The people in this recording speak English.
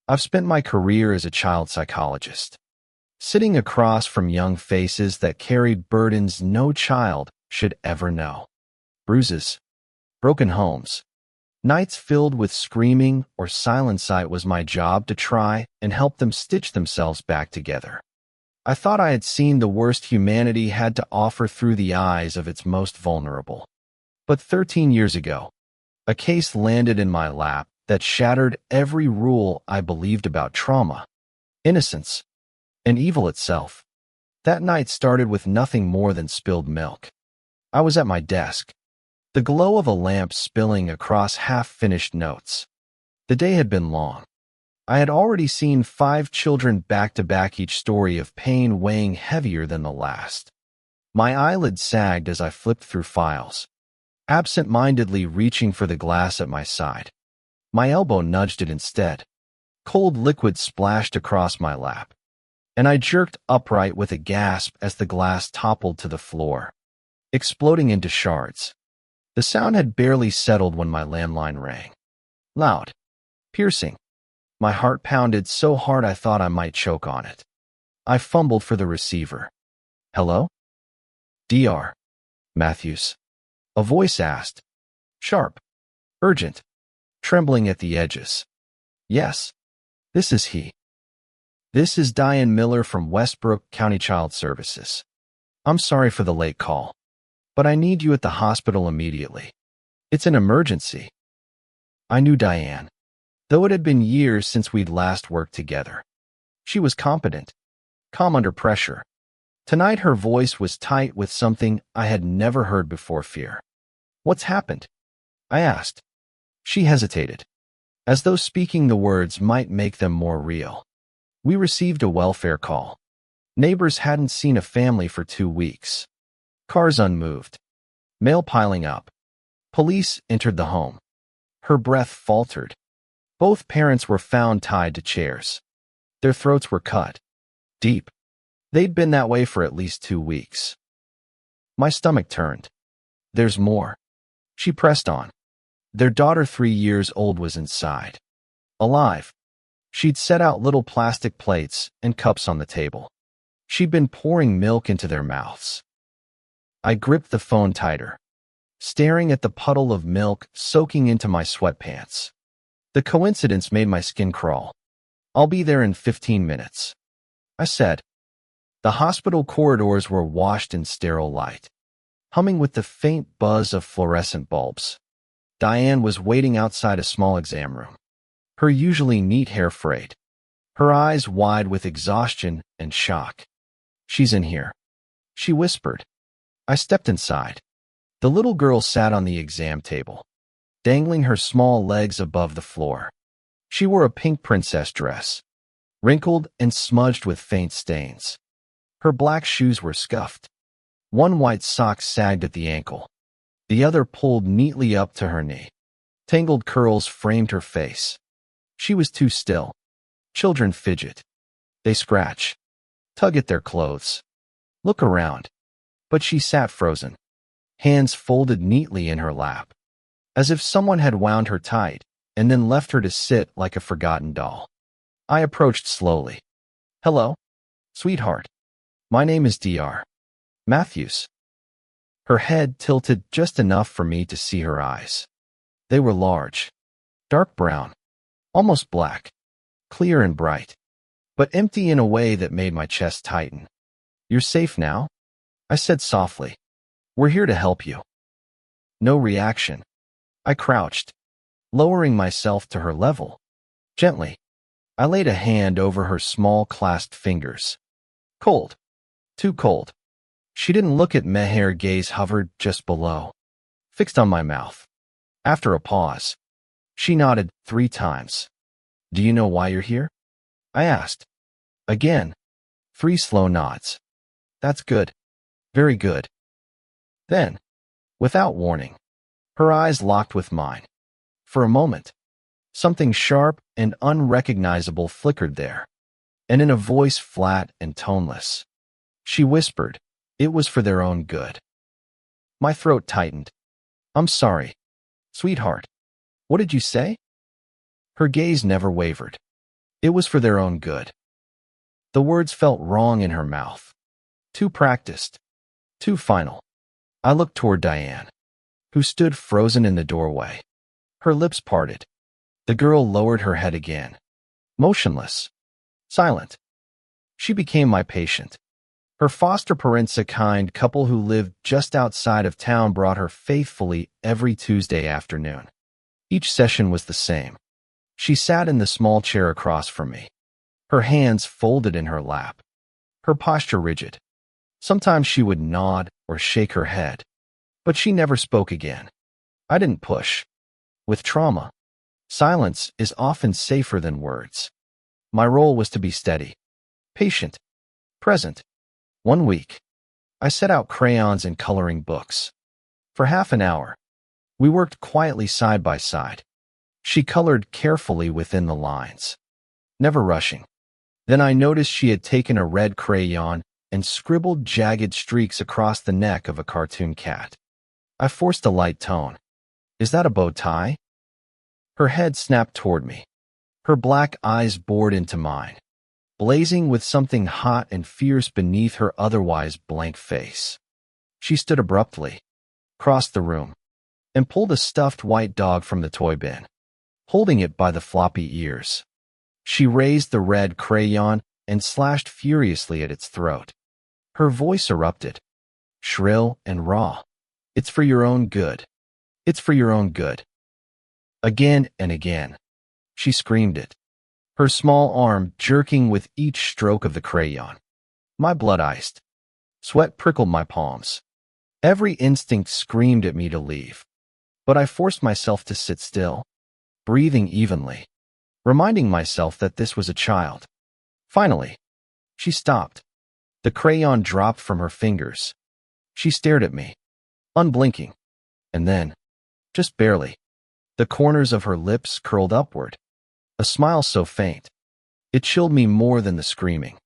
I've spent my career as a child psychologist, sitting across from young faces that carried burdens no child should ever know. Bruises, broken homes, nights filled with screaming or silent sight was my job to try and help them stitch themselves back together. I thought I had seen the worst humanity had to offer through the eyes of its most vulnerable. But 13 years ago, a case landed in my lap that shattered every rule I believed about trauma, innocence, and evil itself. That night started with nothing more than spilled milk. I was at my desk, the glow of a lamp spilling across half-finished notes. The day had been long. I had already seen 5 children back-to-back, each story of pain weighing heavier than the last. My eyelids sagged as I flipped through files, absent-mindedly reaching for the glass at my side. My elbow nudged it instead. Cold liquid splashed across my lap, and I jerked upright with a gasp as the glass toppled to the floor, exploding into shards. The sound had barely settled when my landline rang. Loud, piercing. My heart pounded so hard I thought I might choke on it. I fumbled for the receiver. Hello? Dr. Matthews. A voice asked. Sharp. Urgent. Trembling at the edges. Yes. This is he. This is Diane Miller from Westbrook County Child Services. I'm sorry for the late call, but I need you at the hospital immediately. It's an emergency. I knew Diane, though it had been years since we'd last worked together. She was competent, calm under pressure. Tonight her voice was tight with something I had never heard before: fear. What's happened? I asked. She hesitated, as though speaking the words might make them more real. We received a welfare call. Neighbors hadn't seen a family for 2 weeks. Cars unmoved. Mail piling up. Police entered the home. Her breath faltered. Both parents were found tied to chairs. Their throats were cut. Deep. They'd been that way for at least 2 weeks. My stomach turned. There's more. She pressed on. Their daughter, 3 years old, was inside. Alive. She'd set out little plastic plates and cups on the table. She'd been pouring milk into their mouths. I gripped the phone tighter, staring at the puddle of milk soaking into my sweatpants. The coincidence made my skin crawl. I'll be there in 15 minutes, I said. The hospital corridors were washed in sterile light, humming with the faint buzz of fluorescent bulbs. Diane was waiting outside a small exam room, her usually neat hair frayed, her eyes wide with exhaustion and shock. She's in here, she whispered. I stepped inside. The little girl sat on the exam table, dangling her small legs above the floor. She wore a pink princess dress, wrinkled and smudged with faint stains. Her black shoes were scuffed. One white sock sagged at the ankle. The other pulled neatly up to her knee. Tangled curls framed her face. She was too still. Children fidget. They scratch, tug at their clothes, look around. But she sat frozen, hands folded neatly in her lap, as if someone had wound her tight and then left her to sit like a forgotten doll. I approached slowly. Hello, sweetheart. My name is Dr. Matthews. Her head tilted just enough for me to see her eyes. They were large, dark brown, almost black, clear and bright, but empty in a way that made my chest tighten. You're safe now? I said softly. We're here to help you. No reaction. I crouched, lowering myself to her level. Gently, I laid a hand over her small clasped fingers. Cold. Too cold. She didn't look at me. Her gaze hovered just below, fixed on my mouth. After a pause, she nodded 3 times. Do you know why you're here? I asked. Again. 3 slow nods. That's good. Very good. Then, without warning, her eyes locked with mine. For a moment, something sharp and unrecognizable flickered there, and in a voice flat and toneless, she whispered, it was for their own good. My throat tightened. I'm sorry, sweetheart. What did you say? Her gaze never wavered. It was for their own good. The words felt wrong in her mouth. Too practiced. Too final. I looked toward Diane, who stood frozen in the doorway. Her lips parted. The girl lowered her head again. Motionless. Silent. She became my patient. Her foster parents, a kind couple who lived just outside of town, brought her faithfully every Tuesday afternoon. Each session was the same. She sat in the small chair across from me, her hands folded in her lap, her posture rigid. Sometimes she would nod or shake her head, but she never spoke again. I didn't push. With trauma, silence is often safer than words. My role was to be steady, patient, present. One week, I set out crayons and coloring books. For half an hour, we worked quietly side by side. She colored carefully within the lines, never rushing. Then I noticed she had taken a red crayon and scribbled jagged streaks across the neck of a cartoon cat. I forced a light tone. Is that a bow tie? Her head snapped toward me. Her black eyes bored into mine, blazing with something hot and fierce beneath her otherwise blank face. She stood abruptly, crossed the room, and pulled a stuffed white dog from the toy bin, holding it by the floppy ears. She raised the red crayon and slashed furiously at its throat. Her voice erupted, shrill and raw. It's for your own good. It's for your own good. Again and again, she screamed it, her small arm jerking with each stroke of the crayon. My blood iced. Sweat prickled my palms. Every instinct screamed at me to leave. But I forced myself to sit still, breathing evenly, reminding myself that this was a child. Finally, she stopped. The crayon dropped from her fingers. She stared at me, unblinking. And then, just barely, the corners of her lips curled upward, a smile so faint, it chilled me more than the screaming.